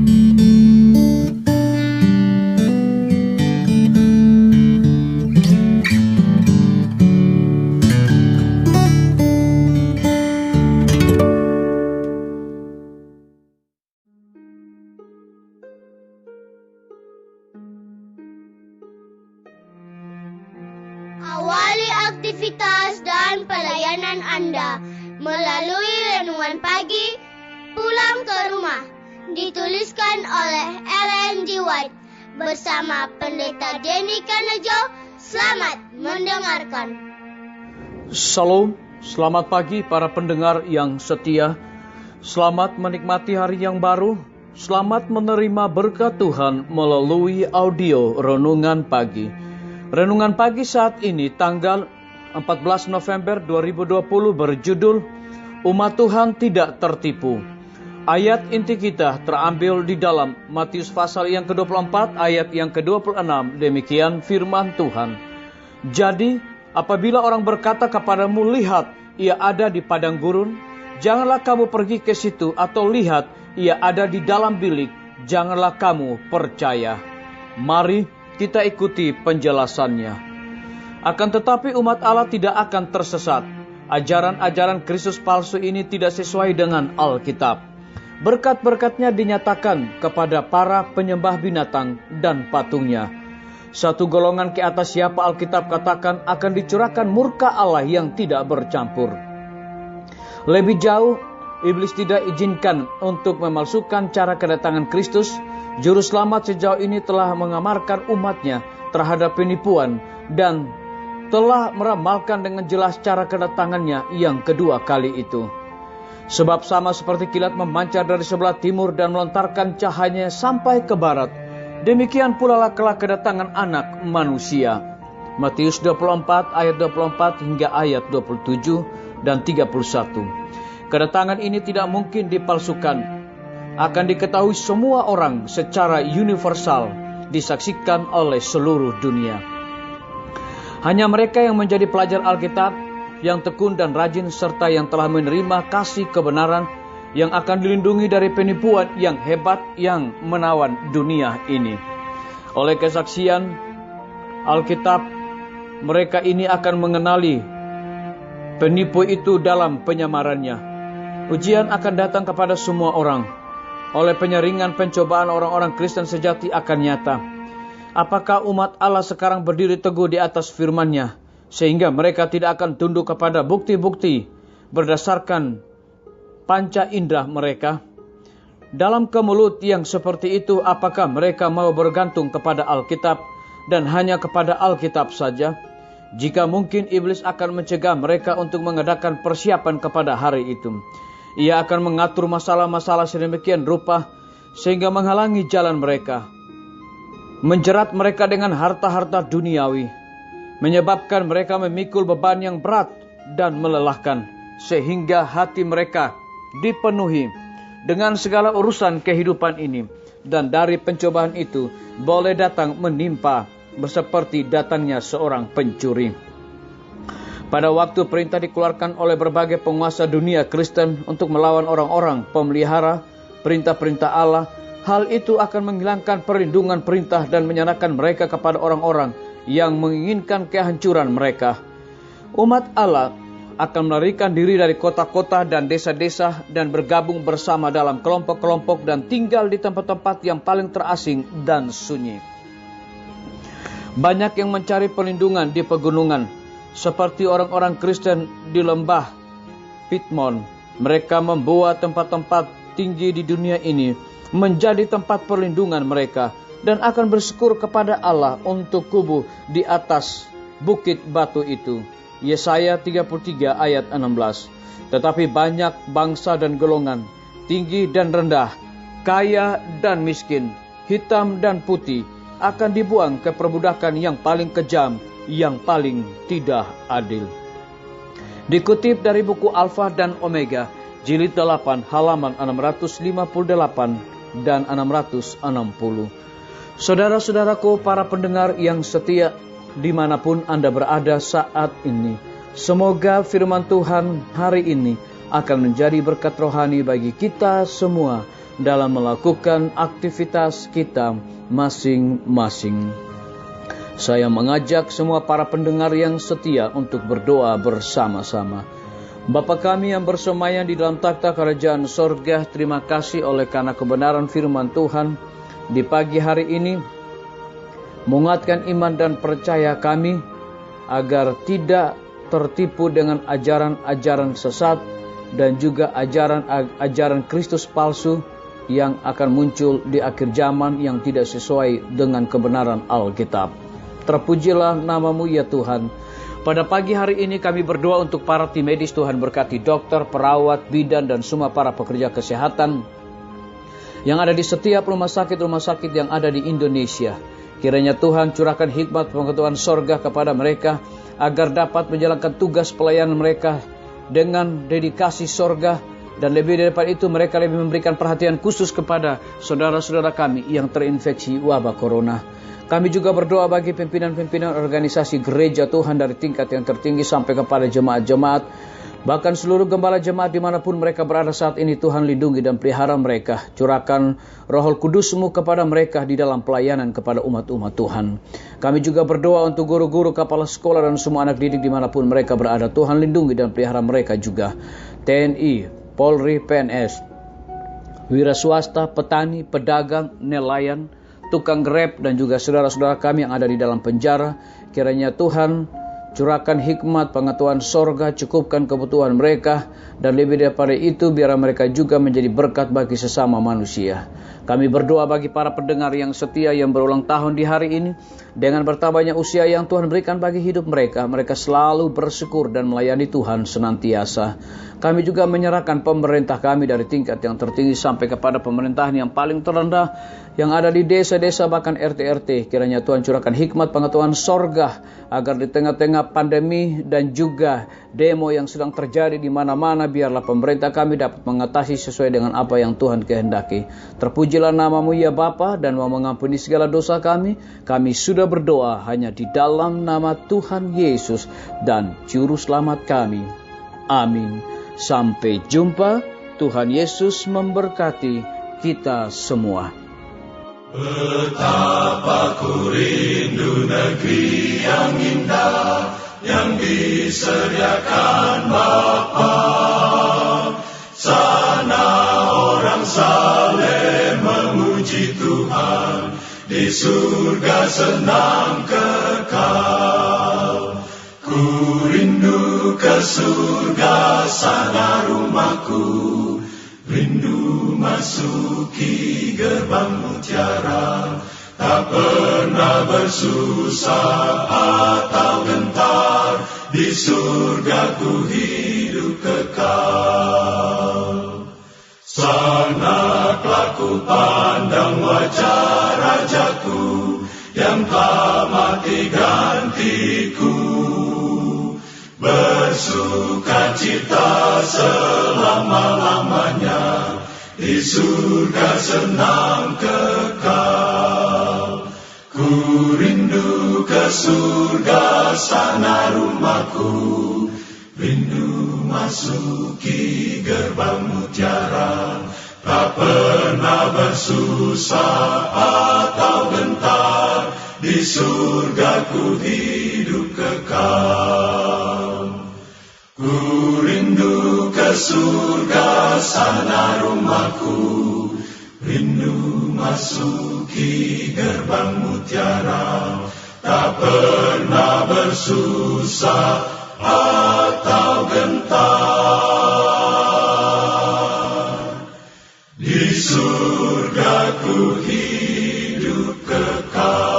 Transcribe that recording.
Awali aktivitas dan pelayanan Anda melalui renungan pagi Pulang ke Rumah, dituliskan oleh Ellen G. White bersama Pendeta Denny Kanejo. Selamat mendengarkan. Shalom, selamat pagi para pendengar yang setia. Selamat menikmati hari yang baru. Selamat menerima berkat Tuhan melalui audio renungan pagi. Renungan pagi saat ini tanggal 14 November 2020 berjudul Umat Tuhan Tidak Tertipu. Ayat inti kita terambil di dalam Matius pasal yang ke-24 ayat yang ke-26. Demikian firman Tuhan. Jadi apabila orang berkata kepadamu, lihat ia ada di padang gurun, janganlah kamu pergi ke situ, atau lihat ia ada di dalam bilik, janganlah kamu percaya. Mari kita ikuti penjelasannya. Akan tetapi umat Allah tidak akan tersesat. Ajaran-ajaran Kristus palsu ini tidak sesuai dengan Alkitab. Berkat-berkatnya dinyatakan kepada para penyembah binatang dan patungnya. Satu golongan ke atas siapa Alkitab katakan akan dicurahkan murka Allah yang tidak bercampur. Lebih jauh, iblis tidak izinkan untuk memalsukan cara kedatangan Kristus. Juru selamat sejauh ini telah mengamarkan umatnya terhadap penipuan dan telah meramalkan dengan jelas cara kedatangannya yang kedua kali itu. Sebab sama seperti kilat memancar dari sebelah timur dan melontarkan cahayanya sampai ke barat, demikian pula lah kelak kedatangan Anak Manusia. Matius 24 ayat 24 hingga ayat 27 dan 31. Kedatangan ini tidak mungkin dipalsukan. Akan diketahui semua orang secara universal, disaksikan oleh seluruh dunia. Hanya mereka yang menjadi pelajar Alkitab, yang tekun dan rajin, serta yang telah menerima kasih kebenaran, yang akan dilindungi dari penipuan yang hebat yang menawan dunia ini. Oleh kesaksian Alkitab, mereka ini akan mengenali penipu itu dalam penyamarannya. Ujian akan datang kepada semua orang. Oleh penyaringan pencobaan orang-orang Kristen sejati akan nyata. Apakah umat Allah sekarang berdiri teguh di atas firman-Nya, sehingga mereka tidak akan tunduk kepada bukti-bukti berdasarkan panca indera mereka? Dalam kemelut yang seperti itu, apakah mereka mau bergantung kepada Alkitab dan hanya kepada Alkitab saja? Jika mungkin, iblis akan mencegah mereka untuk mengadakan persiapan kepada hari itu. Ia akan mengatur masalah-masalah sedemikian rupa sehingga menghalangi jalan mereka, menjerat mereka dengan harta-harta duniawi, menyebabkan mereka memikul beban yang berat dan melelahkan, sehingga hati mereka dipenuhi dengan segala urusan kehidupan ini, dan dari pencobaan itu boleh datang menimpa seperti datangnya seorang pencuri. Pada waktu perintah dikeluarkan oleh berbagai penguasa dunia Kristen untuk melawan orang-orang pemelihara perintah-perintah Allah, hal itu akan menghilangkan perlindungan perintah dan menyerahkan mereka kepada orang-orang yang menginginkan kehancuran mereka. Umat Allah akan melarikan diri dari kota-kota dan desa-desa dan bergabung bersama dalam kelompok-kelompok dan tinggal di tempat-tempat yang paling terasing dan sunyi. Banyak yang mencari perlindungan di pegunungan, seperti orang-orang Kristen di lembah Pitmon. Mereka membuat tempat-tempat tinggi di dunia ini menjadi tempat perlindungan mereka dan akan bersyukur kepada Allah untuk kubu di atas bukit batu itu. Yesaya 33 ayat 16. Tetapi banyak bangsa dan golongan, tinggi dan rendah, kaya dan miskin, hitam dan putih, akan dibuang ke perbudakan yang paling kejam, yang paling tidak adil. Dikutip dari buku Alfa dan Omega, jilid 8, halaman 658 dan 660. Saudara-saudaraku, para pendengar yang setia, dimanapun Anda berada saat ini, semoga firman Tuhan hari ini akan menjadi berkat rohani bagi kita semua, dalam melakukan aktivitas kita masing-masing. Saya mengajak semua para pendengar yang setia untuk berdoa bersama-sama. Bapa kami yang bersemayam di dalam takhta kerajaan sorga, terima kasih oleh karena kebenaran firman Tuhan di pagi hari ini. Menguatkan iman dan percaya kami agar tidak tertipu dengan ajaran-ajaran sesat dan juga ajaran Kristus palsu yang akan muncul di akhir zaman yang tidak sesuai dengan kebenaran Alkitab. Terpujilah nama-Mu ya Tuhan. Pada pagi hari ini kami berdoa untuk para tim medis. Tuhan berkati dokter, perawat, bidan, dan semua para pekerja kesehatan yang ada di setiap rumah sakit yang ada di Indonesia. Kiranya Tuhan curahkan hikmat pengetahuan sorga kepada mereka agar dapat menjalankan tugas pelayanan mereka dengan dedikasi sorga. Dan lebih daripada itu mereka lebih memberikan perhatian khusus kepada saudara-saudara kami yang terinfeksi wabah corona. Kami juga berdoa bagi pimpinan-pimpinan organisasi gereja Tuhan dari tingkat yang tertinggi sampai kepada jemaat-jemaat. Bahkan seluruh gembala jemaat dimanapun mereka berada saat ini, Tuhan lindungi dan pelihara mereka. Curahkan Roh Kudus-Mu kepada mereka di dalam pelayanan kepada umat-umat Tuhan. Kami juga berdoa untuk guru-guru, kepala sekolah, dan semua anak didik dimanapun mereka berada. Tuhan lindungi dan pelihara mereka juga. TNI, Polri, PNS, wira swasta, petani, pedagang, nelayan, tukang Grab, dan juga saudara-saudara kami yang ada di dalam penjara. Kiranya Tuhan curahkan hikmat pengetahuan sorga, cukupkan kebutuhan mereka, dan lebih daripada itu biar mereka juga menjadi berkat bagi sesama manusia. Kami berdoa bagi para pendengar yang setia yang berulang tahun di hari ini. Dengan bertambahnya usia yang Tuhan berikan bagi hidup mereka, mereka selalu bersyukur dan melayani Tuhan senantiasa. Kami juga menyerahkan pemerintah kami dari tingkat yang tertinggi sampai kepada pemerintahan yang paling terendah yang ada di desa-desa bahkan RT-RT. Kiranya Tuhan curahkan hikmat pengetahuan sorga agar di tengah-tengah pandemi dan juga demo yang sedang terjadi di mana-mana, biarlah pemerintah kami dapat mengatasi sesuai dengan apa yang Tuhan kehendaki. Terpujilah nama-Mu ya Bapa, dan mau mengampuni segala dosa kami. Kami sudah berdoa hanya di dalam nama Tuhan Yesus dan Juru Selamat kami. Amin. Sampai jumpa. Tuhan Yesus memberkati kita semua. Betapa ku rindu negeri yang indah yang disediakan Bapa. Sana orang saleh memuji Tuhan, di surga senang kekal. Ku rindu ke surga, sana rumahku, rindu masuki gerbang mutiara, tak pernah bersusah atau gentar, di surga ku hidup kekal. Sana ku pandang wajah Rajaku yang telah mati gantiku, bersuka cita selama-lamanya, di surga senang kekal. Ku rindu ke surga, sana rumahku, rindu masuki gerbang mutiara, tak pernah bersusah atau gentar, di surga ku hidup kekal. Ku rindu ke surga, sana rumahku, rindu masuki gerbang mutiara, tak pernah bersusah atau gentar, di surga ku hidup kekal.